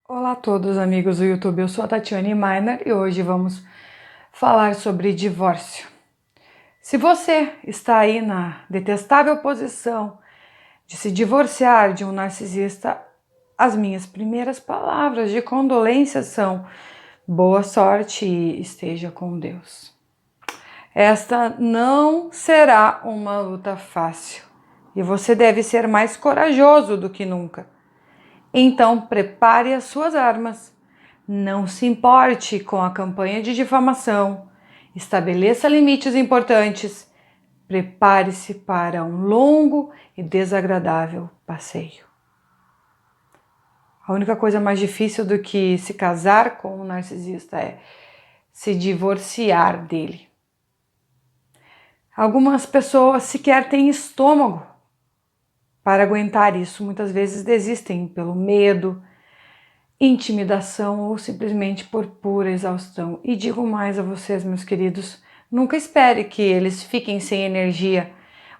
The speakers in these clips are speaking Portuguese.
Olá a todos, amigos do YouTube. Eu sou a Tatiane Miner e hoje vamos falar sobre divórcio. Se você está aí na detestável posição de se divorciar de um narcisista, as minhas primeiras palavras de condolência são: boa sorte e esteja com Deus. Esta não será uma luta fácil e você deve ser mais corajoso do que nunca. Então, prepare as suas armas. Não se importe com a campanha de difamação. Estabeleça limites importantes. Prepare-se para um longo e desagradável passeio. A única coisa mais difícil do que se casar com um narcisista é se divorciar dele. Algumas pessoas sequer têm estômago para aguentar isso. Muitas vezes desistem pelo medo, intimidação ou simplesmente por pura exaustão. E digo mais a vocês, meus queridos, nunca espere que eles fiquem sem energia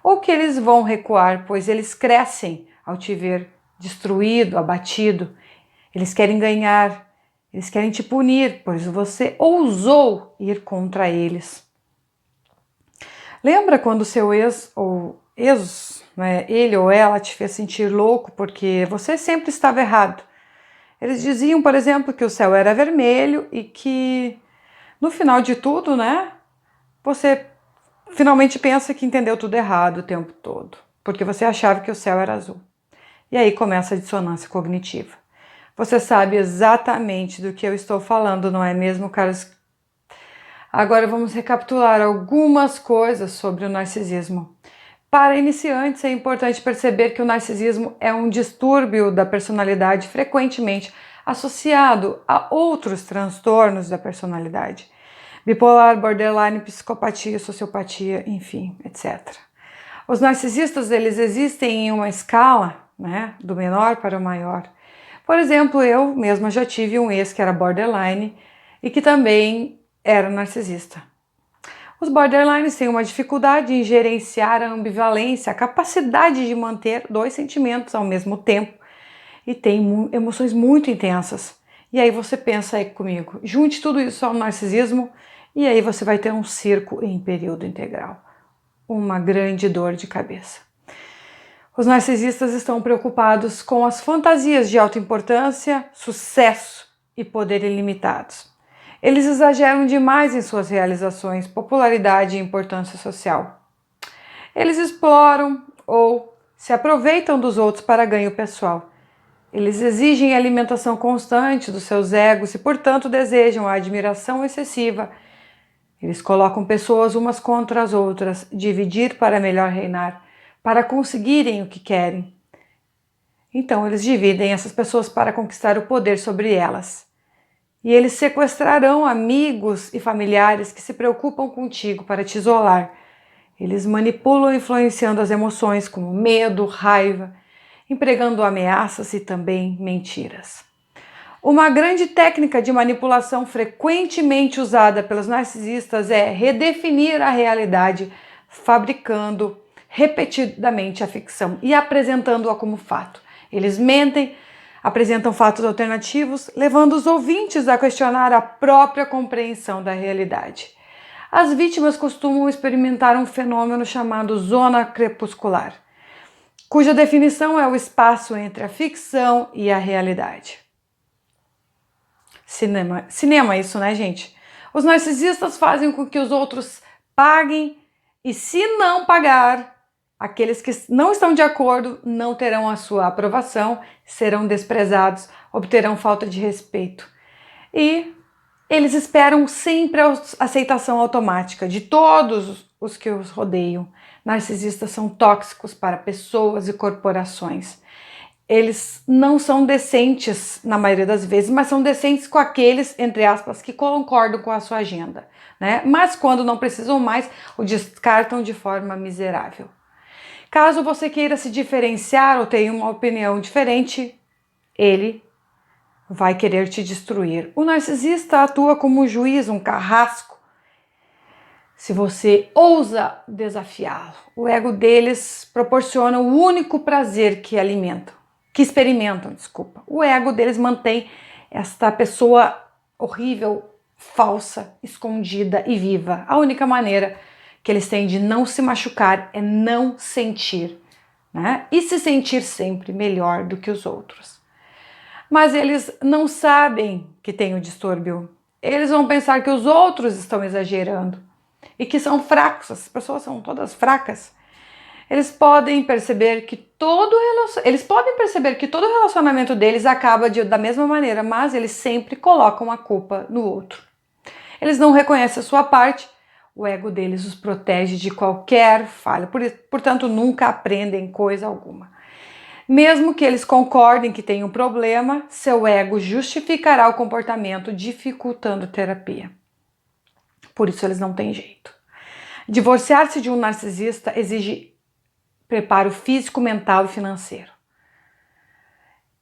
ou que eles vão recuar, pois eles crescem ao te ver destruído, abatido. Eles querem ganhar, eles querem te punir, pois você ousou ir contra eles. Lembra quando seu ex ou ex, ele ou ela te fez sentir louco porque você sempre estava errado? Eles diziam, por exemplo, que o céu era vermelho e que no final de tudo, você finalmente pensa que entendeu tudo errado o tempo todo, porque você achava que o céu era azul. E aí começa a dissonância cognitiva. Você sabe exatamente do que eu estou falando, não é mesmo, caros? Agora vamos recapitular algumas coisas sobre o narcisismo. Para iniciantes, é importante perceber que o narcisismo é um distúrbio da personalidade frequentemente associado a outros transtornos da personalidade. Bipolar, borderline, psicopatia, sociopatia, enfim, etc. Os narcisistas, eles existem em uma escala, do menor para o maior. Por exemplo, eu mesma já tive um ex que era borderline e que também era narcisista. Os borderlines têm uma dificuldade em gerenciar a ambivalência, a capacidade de manter dois sentimentos ao mesmo tempo e têm emoções muito intensas. E aí você pensa aí comigo, junte tudo isso ao narcisismo e aí você vai ter um circo em período integral. Uma grande dor de cabeça. Os narcisistas estão preocupados com as fantasias de alta importância, sucesso e poder ilimitados. Eles exageram demais em suas realizações, popularidade e importância social. Eles exploram ou se aproveitam dos outros para ganho pessoal. Eles exigem alimentação constante dos seus egos e, portanto, desejam a admiração excessiva. Eles colocam pessoas umas contra as outras, dividir para melhor reinar, para conseguirem o que querem. Então, eles dividem essas pessoas para conquistar o poder sobre elas. E eles sequestrarão amigos e familiares que se preocupam contigo para te isolar. Eles manipulam influenciando as emoções como medo, raiva, empregando ameaças e também mentiras. Uma grande técnica de manipulação frequentemente usada pelos narcisistas é redefinir a realidade, fabricando repetidamente a ficção e apresentando-a como fato. Eles mentem, apresentam fatos alternativos, levando os ouvintes a questionar a própria compreensão da realidade. As vítimas costumam experimentar um fenômeno chamado zona crepuscular, cuja definição é o espaço entre a ficção e a realidade. Cinema isso, né, gente? Os narcisistas fazem com que os outros paguem e, se não pagar, aqueles que não estão de acordo não terão a sua aprovação, serão desprezados, obterão falta de respeito. E eles esperam sempre a aceitação automática de todos os que os rodeiam. Narcisistas são tóxicos para pessoas e corporações. Eles não são decentes na maioria das vezes, mas são decentes com aqueles, entre aspas, que concordam com a sua agenda, Mas quando não precisam mais, o descartam de forma miserável. Caso você queira se diferenciar ou tenha uma opinião diferente, ele vai querer te destruir. O narcisista atua como um juiz, um carrasco. Se você ousa desafiá-lo, o ego deles proporciona o único prazer que experimentam. O ego deles mantém esta pessoa horrível, falsa, escondida e viva. A única maneira que eles têm de não se machucar é não sentir, né? E se sentir sempre melhor do que os outros. Mas eles não sabem que tem o distúrbio. Eles vão pensar que os outros estão exagerando e que são fracos. As pessoas são todas fracas. Eles podem perceber que todo relacionamento deles acaba da mesma maneira, mas eles sempre colocam a culpa no outro. Eles não reconhecem a sua parte, o ego deles os protege de qualquer falha, portanto nunca aprendem coisa alguma. Mesmo que eles concordem que tem um problema, seu ego justificará o comportamento, dificultando a terapia. Por isso eles não têm jeito. Divorciar-se de um narcisista exige preparo físico, mental e financeiro.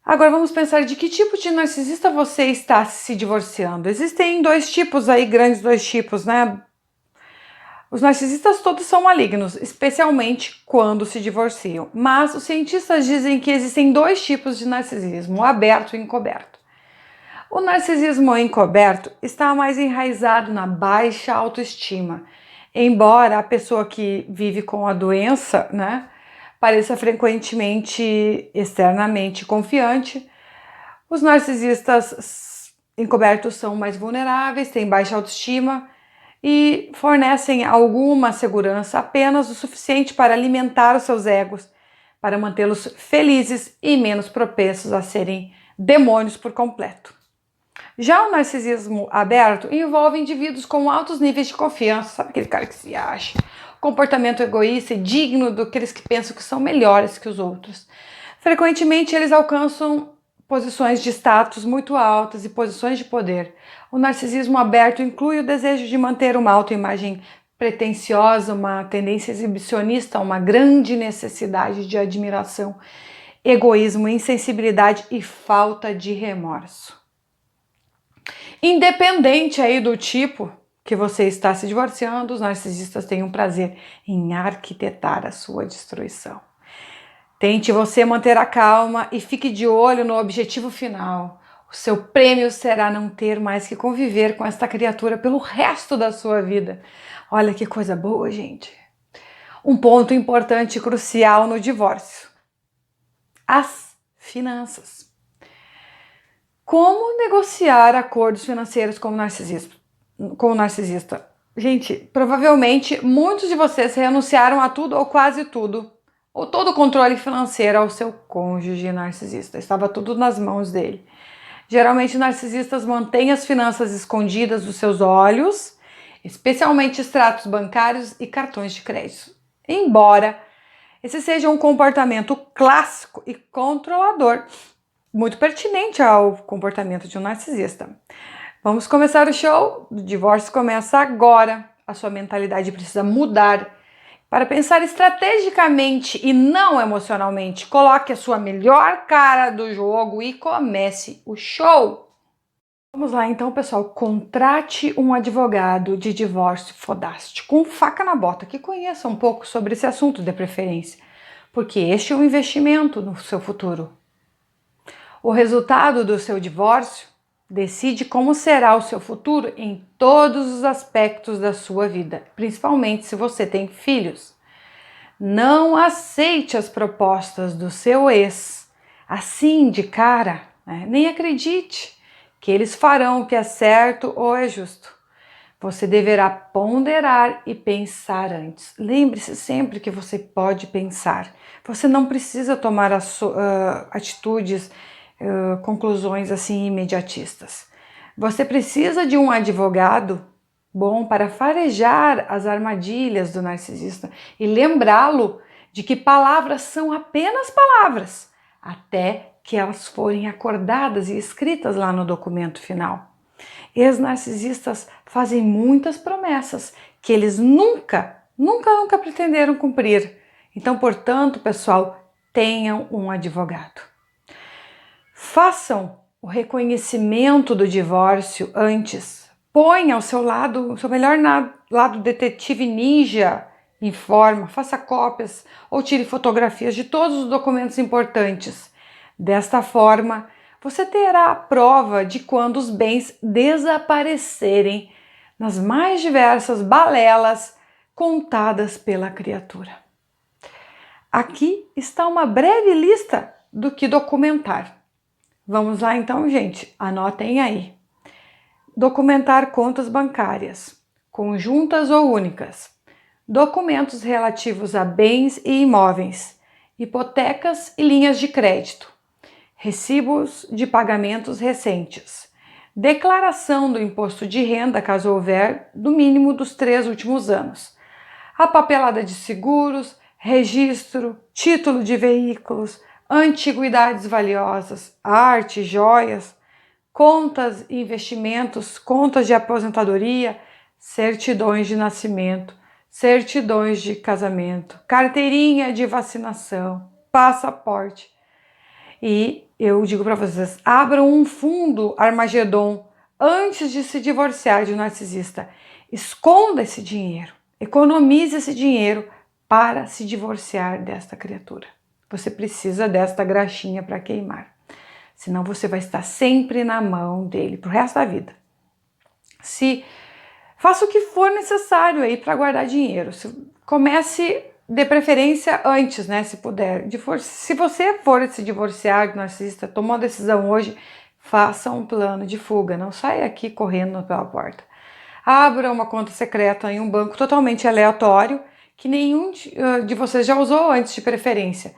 Agora vamos pensar de que tipo de narcisista você está se divorciando. Existem dois tipos aí, grandes dois tipos, né? Os narcisistas todos são malignos, especialmente quando se divorciam. Mas os cientistas dizem que existem dois tipos de narcisismo, o aberto e o encoberto. O narcisismo encoberto está mais enraizado na baixa autoestima. Embora a pessoa que vive com a doença, né, pareça frequentemente externamente confiante, os narcisistas encobertos são mais vulneráveis, têm baixa autoestima e fornecem alguma segurança apenas o suficiente para alimentar os seus egos, para mantê-los felizes e menos propensos a serem demônios por completo. Já o narcisismo aberto envolve indivíduos com altos níveis de confiança, sabe aquele cara que se acha, comportamento egoísta e digno daqueles que pensam que são melhores que os outros. Frequentemente eles alcançam posições de status muito altas e posições de poder. O narcisismo aberto inclui o desejo de manter uma autoimagem pretensiosa, uma tendência exibicionista, uma grande necessidade de admiração, egoísmo, insensibilidade e falta de remorso. Independente aí do tipo que você está se divorciando, os narcisistas têm um prazer em arquitetar a sua destruição. Tente você manter a calma e fique de olho no objetivo final. O seu prêmio será não ter mais que conviver com esta criatura pelo resto da sua vida. Olha que coisa boa, gente. Um ponto importante e crucial no divórcio: as finanças. Como negociar acordos financeiros com o narcisista? Gente, provavelmente muitos de vocês renunciaram a tudo ou quase tudo, ou todo o controle financeiro ao seu cônjuge narcisista. Estava tudo nas mãos dele. Geralmente, narcisistas mantêm as finanças escondidas dos seus olhos, especialmente extratos bancários e cartões de crédito. Embora esse seja um comportamento clássico e controlador, muito pertinente ao comportamento de um narcisista. Vamos começar o show? O divórcio começa agora. A sua mentalidade precisa mudar para pensar estrategicamente e não emocionalmente. Coloque a sua melhor cara do jogo e comece o show. Vamos lá então, pessoal. Contrate um advogado de divórcio fodástico, com faca na bota, que conheça um pouco sobre esse assunto de preferência, porque este é um investimento no seu futuro. O resultado do seu divórcio decide como será o seu futuro em todos os aspectos da sua vida, principalmente se você tem filhos. Não aceite as propostas do seu ex assim de cara, né? Nem acredite que eles farão o que é certo ou é justo. Você deverá ponderar e pensar antes. Lembre-se sempre que você pode pensar. Você não precisa tomar atitudes, conclusões assim imediatistas. Você precisa de um advogado bom para farejar as armadilhas do narcisista e lembrá-lo de que palavras são apenas palavras, até que elas forem acordadas e escritas lá no documento final. Ex-narcisistas fazem muitas promessas que eles nunca pretenderam cumprir. Então, portanto, pessoal, tenham um advogado. Façam o reconhecimento do divórcio antes. Ponha ao seu lado, o seu melhor lado detetive ninja em forma, faça cópias ou tire fotografias de todos os documentos importantes. Desta forma, você terá a prova de quando os bens desaparecerem nas mais diversas balelas contadas pela criatura. Aqui está uma breve lista do que documentar. Vamos lá então, gente, anotem aí. Documentar contas bancárias, conjuntas ou únicas, documentos relativos a bens e imóveis, hipotecas e linhas de crédito, recibos de pagamentos recentes, declaração do imposto de renda, caso houver, do mínimo dos 3 últimos anos, a papelada de seguros, registro, título de veículos, antiguidades valiosas, arte, joias, contas e investimentos, contas de aposentadoria, certidões de nascimento, certidões de casamento, carteirinha de vacinação, passaporte. E eu digo para vocês, abram um fundo Armagedon antes de se divorciar de um narcisista. Esconda esse dinheiro, economize esse dinheiro para se divorciar desta criatura. Você precisa desta graxinha para queimar. Senão você vai estar sempre na mão dele pro resto da vida. Faça o que for necessário aí para guardar dinheiro. Comece de preferência antes, né, se puder. Se você for se divorciar do narcisista, tomou uma decisão hoje, faça um plano de fuga. Não saia aqui correndo pela porta. Abra uma conta secreta em um banco totalmente aleatório, que nenhum de vocês já usou antes de preferência.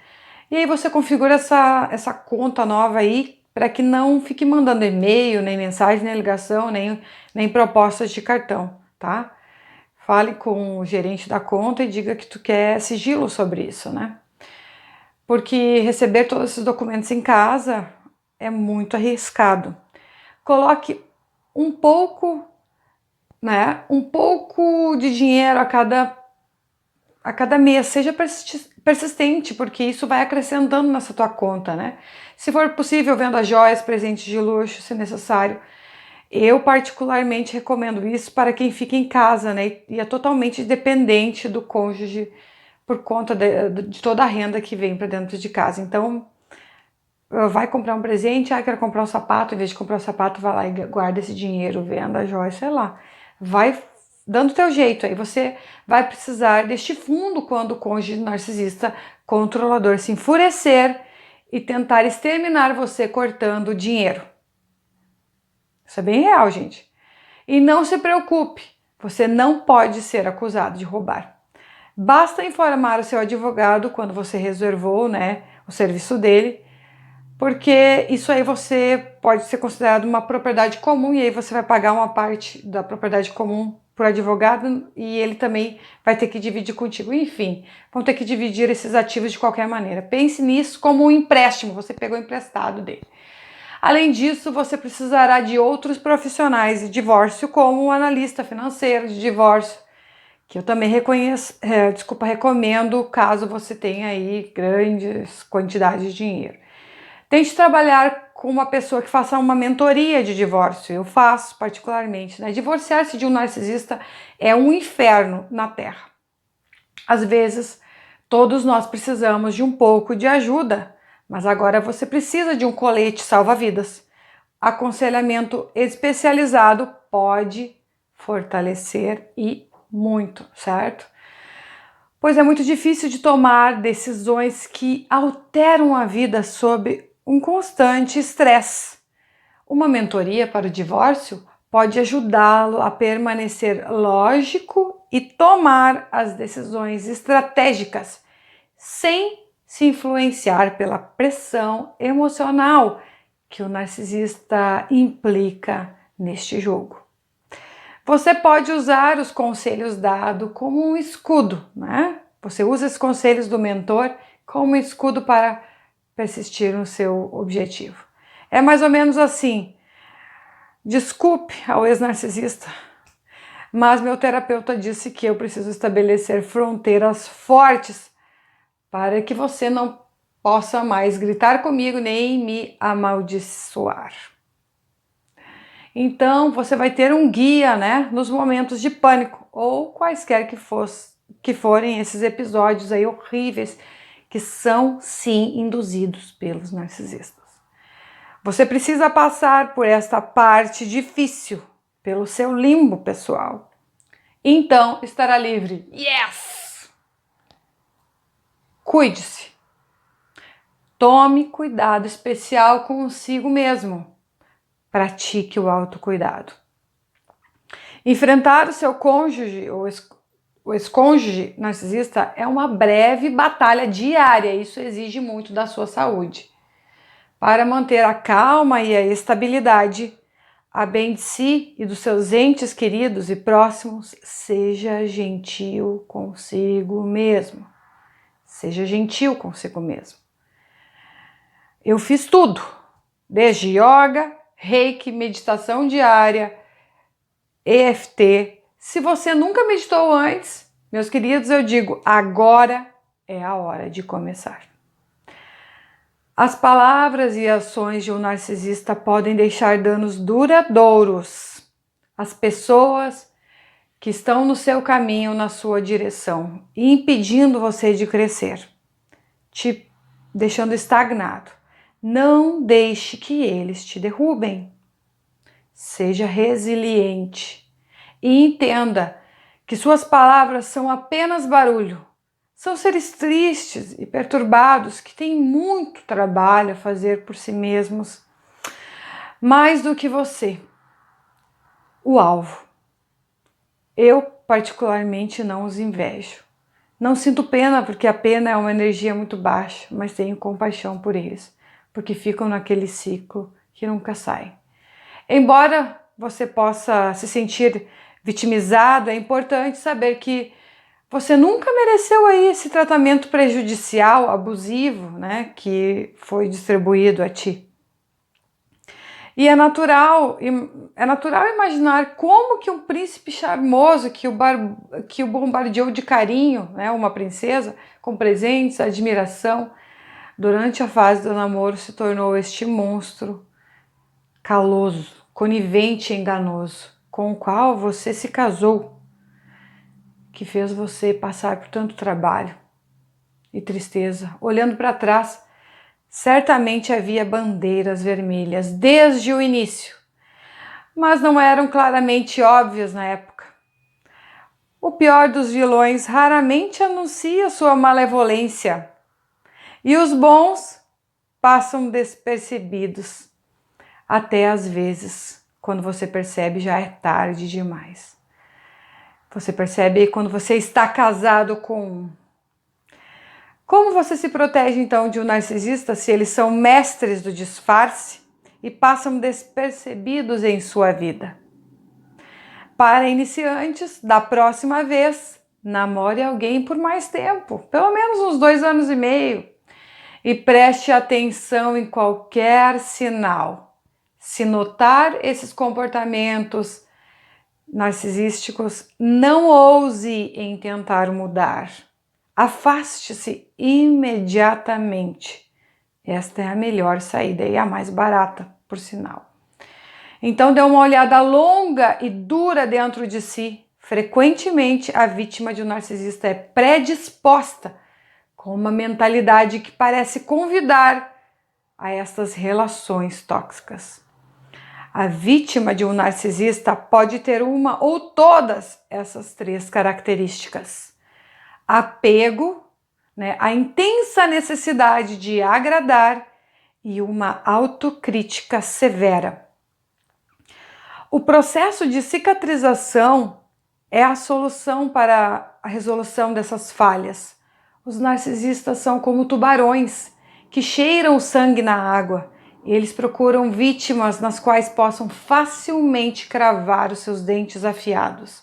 E aí você configura essa conta nova aí para que não fique mandando e-mail, nem mensagem, nem ligação, nem propostas de cartão, tá? Fale com o gerente da conta e diga que tu quer sigilo sobre isso, né? Porque receber todos esses documentos em casa é muito arriscado. Coloque um pouco, né? Um pouco de dinheiro a cada mês, seja persistente, porque isso vai acrescentando nessa tua conta, né? Se for possível, venda joias, presentes de luxo, se necessário. Eu particularmente recomendo isso para quem fica em casa, né? E é totalmente dependente do cônjuge por conta de toda a renda que vem para dentro de casa. Então, vai comprar um presente, quero comprar um sapato, em vez de comprar um sapato, vai lá e guarda esse dinheiro, venda joia, sei lá. Vai dando teu jeito, aí você vai precisar deste fundo quando o cônjuge narcisista controlador se enfurecer e tentar exterminar você cortando o dinheiro. Isso é bem real, gente. E não se preocupe, você não pode ser acusado de roubar. Basta informar o seu advogado quando você reservou, né, o serviço dele, porque isso aí você pode ser considerado uma propriedade comum e aí você vai pagar uma parte da propriedade comum por advogado e ele também vai ter que dividir contigo. Enfim, vão ter que dividir esses ativos de qualquer maneira. Pense nisso como um empréstimo, você pegou emprestado dele. Além disso, você precisará de outros profissionais de divórcio, como um analista financeiro de divórcio, que eu também recomendo caso você tenha aí grandes quantidades de dinheiro. Tente trabalhar com uma pessoa que faça uma mentoria de divórcio. Eu faço particularmente, né? Divorciar-se de um narcisista é um inferno na Terra. Às vezes, todos nós precisamos de um pouco de ajuda, mas agora você precisa de um colete salva-vidas. Aconselhamento especializado pode fortalecer e muito, certo? Pois é muito difícil de tomar decisões que alteram a vida sob um constante estresse. Uma mentoria para o divórcio pode ajudá-lo a permanecer lógico e tomar as decisões estratégicas sem se influenciar pela pressão emocional que o narcisista implica neste jogo. Você pode usar os conselhos dados como um escudo, né? Você usa esses conselhos do mentor como um escudo para persistir no seu objetivo. É mais ou menos assim: desculpe ao ex-narcisista, mas meu terapeuta disse que eu preciso estabelecer fronteiras fortes para que você não possa mais gritar comigo nem me amaldiçoar. Então você vai ter um guia, né, nos momentos de pânico ou quaisquer que forem esses episódios aí horríveis que são sim induzidos pelos narcisistas. Você precisa passar por esta parte difícil, pelo seu limbo pessoal. Então estará livre. Yes! Cuide-se. Tome cuidado especial consigo mesmo. Pratique o autocuidado. Enfrentar o seu cônjuge ou o ex-cônjuge narcisista é uma breve batalha diária. Isso exige muito da sua saúde. Para manter a calma e a estabilidade, a bem de si e dos seus entes queridos e próximos, seja gentil consigo mesmo. Seja gentil consigo mesmo. Eu fiz tudo, desde yoga, reiki, meditação diária, EFT. Se você nunca meditou antes, meus queridos, eu digo, agora é a hora de começar. As palavras e ações de um narcisista podem deixar danos duradouros às pessoas que estão no seu caminho, na sua direção, e impedindo você de crescer, te deixando estagnado. Não deixe que eles te derrubem. Seja resiliente e entenda que suas palavras são apenas barulho. São seres tristes e perturbados que têm muito trabalho a fazer por si mesmos, mais do que você, o alvo. Eu, particularmente, não os invejo. Não sinto pena, porque a pena é uma energia muito baixa, mas tenho compaixão por eles, porque ficam naquele ciclo que nunca sai. Embora você possa se sentir vitimizado, é importante saber que você nunca mereceu aí esse tratamento prejudicial, abusivo, né, que foi distribuído a ti. E é natural imaginar como que um príncipe charmoso que o bombardeou de carinho, né, uma princesa, com presentes, admiração, durante a fase do namoro se tornou este monstro caloso, conivente e enganoso, com o qual você se casou, que fez você passar por tanto trabalho e tristeza. Olhando para trás, certamente havia bandeiras vermelhas desde o início, mas não eram claramente óbvias na época. O pior dos vilões raramente anuncia sua malevolência, e os bons passam despercebidos, até às vezes, quando você percebe, já é tarde demais. Você percebe quando você está casado com um. Como você se protege então de um narcisista se eles são mestres do disfarce e passam despercebidos em sua vida? Para iniciantes, da próxima vez, namore alguém por mais tempo, pelo menos uns 2 anos e meio, e preste atenção em qualquer sinal. Se notar esses comportamentos narcisísticos, não ouse em tentar mudar. Afaste-se imediatamente. Esta é a melhor saída e a mais barata, por sinal. Então dê uma olhada longa e dura dentro de si. Frequentemente, a vítima de um narcisista é predisposta com uma mentalidade que parece convidar a estas relações tóxicas. A vítima de um narcisista pode ter uma ou todas essas 3 características. Apego, né, a intensa necessidade de agradar e uma autocrítica severa. O processo de cicatrização é a solução para a resolução dessas falhas. Os narcisistas são como tubarões que cheiram o sangue na água. Eles procuram vítimas nas quais possam facilmente cravar os seus dentes afiados.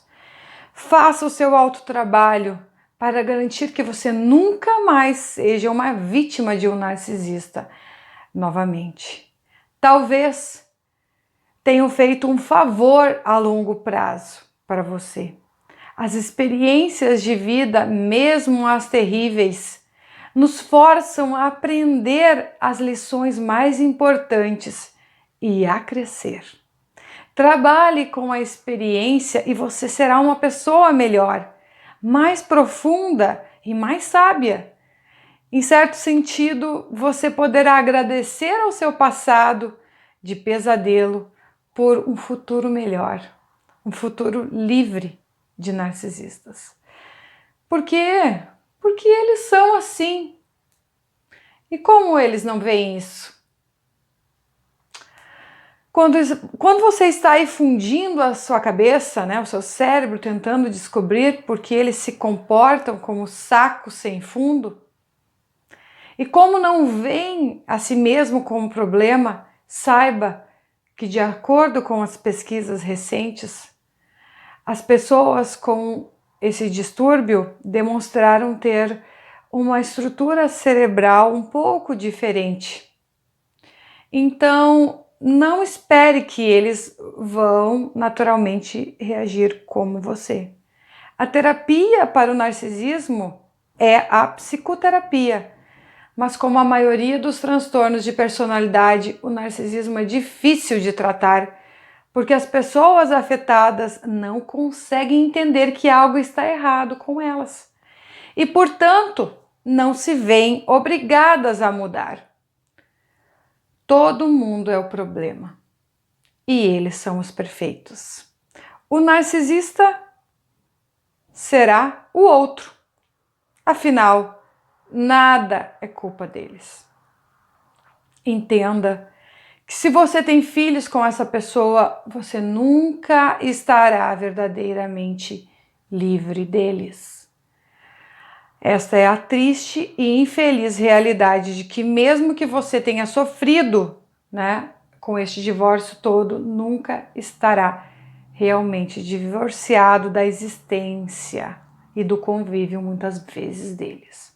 Faça o seu autotrabalho para garantir que você nunca mais seja uma vítima de um narcisista novamente. Talvez tenham feito um favor a longo prazo para você. As experiências de vida, mesmo as terríveis, nos forçam a aprender as lições mais importantes e a crescer. Trabalhe com a experiência e você será uma pessoa melhor, mais profunda e mais sábia. Em certo sentido, você poderá agradecer ao seu passado de pesadelo por um futuro melhor, um futuro livre de narcisistas. Por quê? Porque eles são assim. E como eles não veem isso? Quando você está aí fundindo a sua cabeça, né, o seu cérebro, tentando descobrir por que eles se comportam como saco sem fundo, e como não veem a si mesmo como problema, saiba que, de acordo com as pesquisas recentes, as pessoas com esse distúrbio demonstraram ter uma estrutura cerebral um pouco diferente. Então, não espere que eles vão naturalmente reagir como você. A terapia para o narcisismo é a psicoterapia, mas como a maioria dos transtornos de personalidade, o narcisismo é difícil de tratar, porque as pessoas afetadas não conseguem entender que algo está errado com elas e, portanto, não se veem obrigadas a mudar. Todo mundo é o problema e eles são os perfeitos. O narcisista será o outro. Afinal, nada é culpa deles. Entenda que se você tem filhos com essa pessoa, você nunca estará verdadeiramente livre deles. Esta é a triste e infeliz realidade de que mesmo que você tenha sofrido, né, com este divórcio todo, nunca estará realmente divorciado da existência e do convívio muitas vezes deles.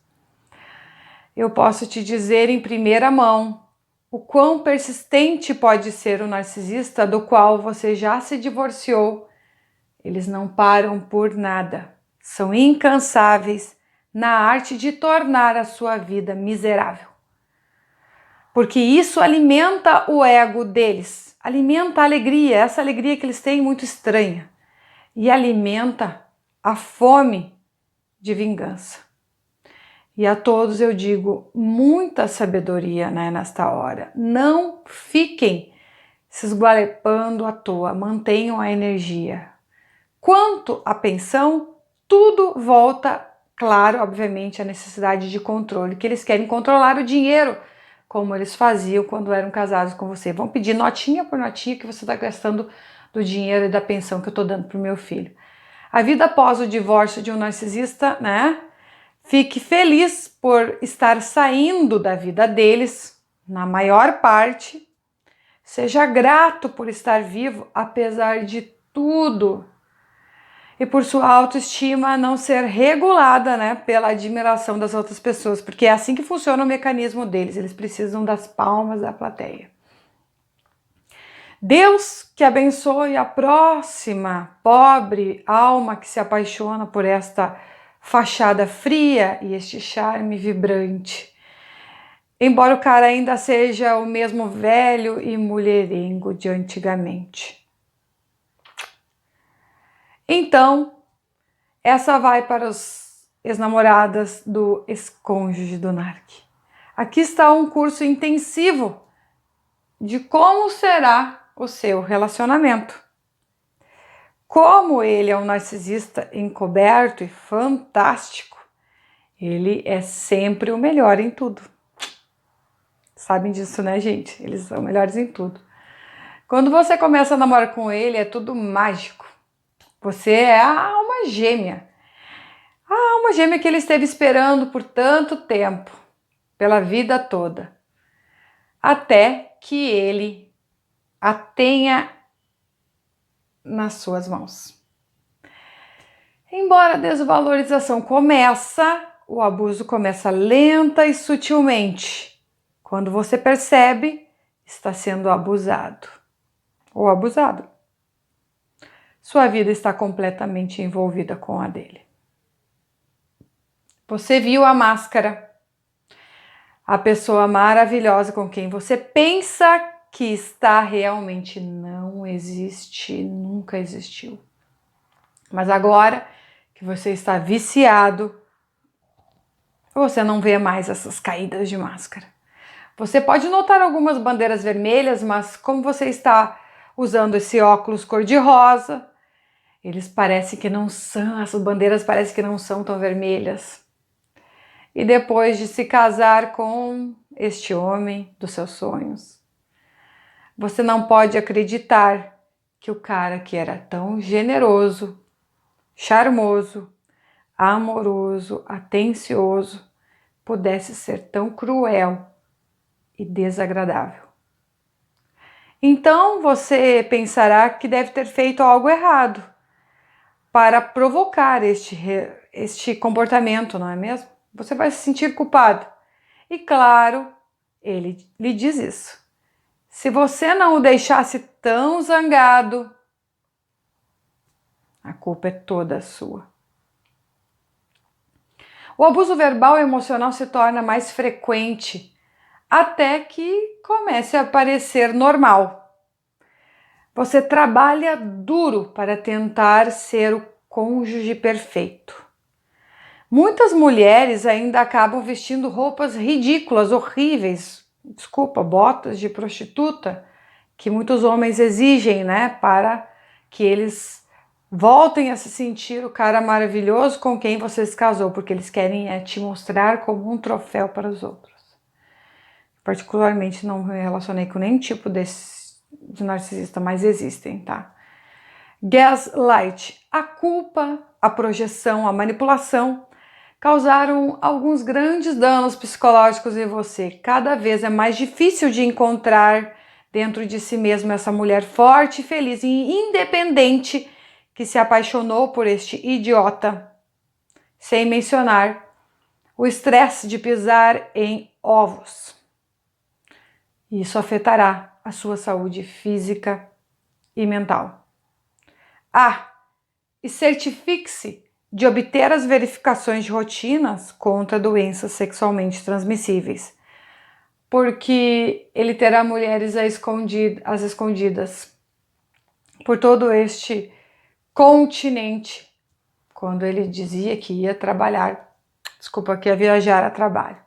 Eu posso te dizer em primeira mão o quão persistente pode ser o narcisista do qual você já se divorciou. Eles não param por nada, são incansáveis na arte de tornar a sua vida miserável. Porque isso alimenta o ego deles, alimenta a alegria, essa alegria que eles têm muito estranha, e alimenta a fome de vingança. E a todos eu digo muita sabedoria, né, nesta hora. Não fiquem se esgualepando à toa, mantenham a energia. Quanto à pensão, tudo volta, claro, obviamente, à necessidade de controle, que eles querem controlar o dinheiro, como eles faziam quando eram casados com você. Vão pedir notinha por notinha que você está gastando do dinheiro e da pensão que eu estou dando para o meu filho. A vida após o divórcio de um narcisista, né? Fique feliz por estar saindo da vida deles, na maior parte. Seja grato por estar vivo, apesar de tudo. E por sua autoestima não ser regulada, né, pela admiração das outras pessoas, porque é assim que funciona o mecanismo deles, eles precisam das palmas da plateia. Deus que abençoe a próxima pobre alma que se apaixona por esta fachada fria e este charme vibrante. Embora o cara ainda seja o mesmo velho e mulherengo de antigamente. Então, essa vai para os ex-namoradas do ex-cônjuge do Narc. Aqui está um curso intensivo de como será o seu relacionamento. Como ele é um narcisista encoberto e fantástico, ele é sempre o melhor em tudo. Sabem disso, né, gente? Eles são melhores em tudo. Quando você começa a namorar com ele, é tudo mágico. Você é a alma gêmea. A alma gêmea que ele esteve esperando por tanto tempo, pela vida toda, até que ele a tenha nas suas mãos. Embora a desvalorização começa, o abuso começa lenta e sutilmente. Quando você percebe, está sendo abusado ou abusado. Sua vida está completamente envolvida com a dele. Você viu a máscara, a pessoa maravilhosa com quem você pensa que está realmente não existe, nunca existiu. Mas agora que você está viciado, você não vê mais essas caídas de máscara. Você pode notar algumas bandeiras vermelhas, mas como você está usando esse óculos cor-de-rosa, eles parecem que não são, as bandeiras parecem que não são tão vermelhas. E depois de se casar com este homem dos seus sonhos, você não pode acreditar que o cara que era tão generoso, charmoso, amoroso, atencioso, pudesse ser tão cruel e desagradável. Então você pensará que deve ter feito algo errado para provocar este comportamento, não é mesmo? Você vai se sentir culpado. E claro, ele lhe diz isso. Se você não o deixasse tão zangado, a culpa é toda sua. O abuso verbal e emocional se torna mais frequente até que comece a parecer normal. Você trabalha duro para tentar ser o cônjuge perfeito. Muitas mulheres ainda acabam vestindo roupas ridículas, horríveis, botas de prostituta, que muitos homens exigem, né, para que eles voltem a se sentir o cara maravilhoso com quem você se casou, porque eles querem te mostrar como um troféu para os outros. Particularmente não me relacionei com nenhum tipo de narcisista, mas existem, tá? Gaslight, a culpa, a projeção, a manipulação causaram alguns grandes danos psicológicos em você. Cada vez é mais difícil de encontrar dentro de si mesmo essa mulher forte, feliz e independente que se apaixonou por este idiota. Sem mencionar o estresse de pisar em ovos. Isso afetará a sua saúde física e mental. E certifique-se de obter as verificações de rotinas contra doenças sexualmente transmissíveis, porque ele terá mulheres às escondidas por todo este continente, quando ele dizia que ia que ia viajar a trabalho.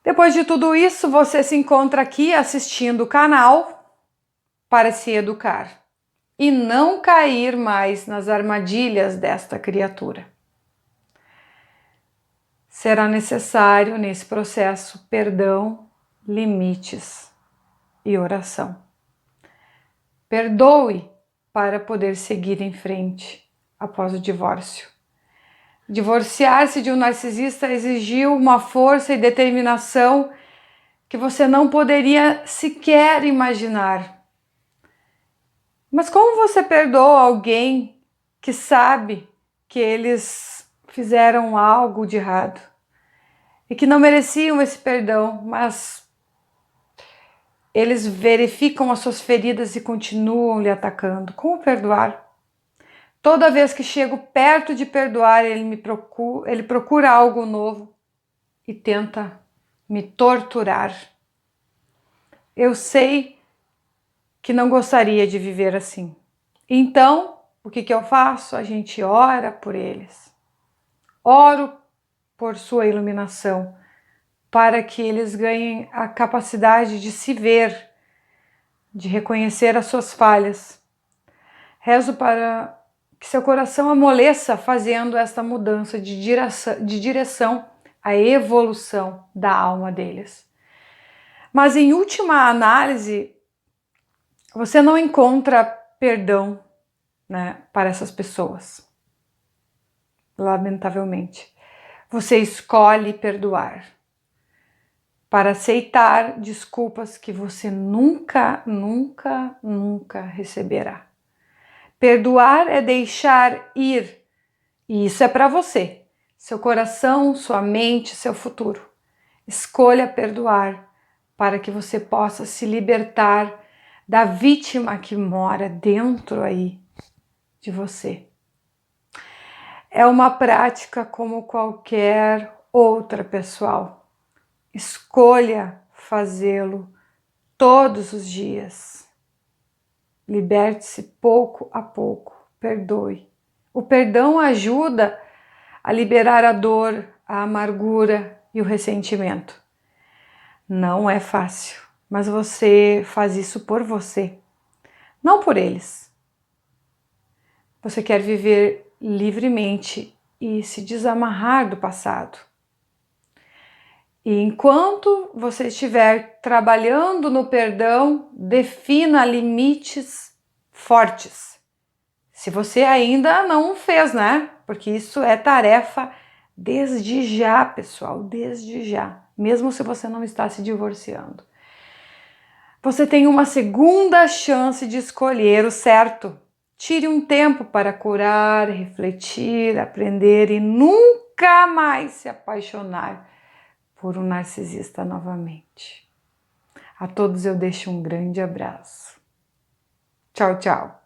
Depois de tudo isso, você se encontra aqui assistindo o canal para se educar e não cair mais nas armadilhas desta criatura. Será necessário, nesse processo, perdão, limites e oração. Perdoe para poder seguir em frente após o divórcio. Divorciar-se de um narcisista exigiu uma força e determinação que você não poderia sequer imaginar. Mas como você perdoa alguém que sabe que eles fizeram algo de errado e que não mereciam esse perdão, mas eles verificam as suas feridas e continuam lhe atacando? Como perdoar? Toda vez que chego perto de perdoar, ele procura algo novo e tenta me torturar. Eu sei que não gostaria de viver assim. Então, o que eu faço? A gente ora por eles. Oro por sua iluminação, para que eles ganhem a capacidade de se ver, de reconhecer as suas falhas. Rezo para que seu coração amoleça fazendo esta mudança de direção à evolução da alma deles. Mas em última análise, você não encontra perdão, né, para essas pessoas. Lamentavelmente. Você escolhe perdoar para aceitar desculpas que você nunca receberá. Perdoar é deixar ir, e isso é para você, seu coração, sua mente, seu futuro. Escolha perdoar para que você possa se libertar da vítima que mora dentro aí de você. É uma prática como qualquer outra, pessoal. Escolha fazê-lo todos os dias. Liberte-se pouco a pouco. Perdoe. O perdão ajuda a liberar a dor, a amargura e o ressentimento. Não é fácil, mas você faz isso por você, não por eles. Você quer viver livremente e se desamarrar do passado. E enquanto você estiver trabalhando no perdão, defina limites fortes. Se você ainda não fez, né? Porque isso é tarefa desde já, pessoal, desde já. Mesmo se você não está se divorciando. Você tem uma segunda chance de escolher o certo. Tire um tempo para curar, refletir, aprender e nunca mais se apaixonar por um narcisista novamente. A todos eu deixo um grande abraço. Tchau, tchau.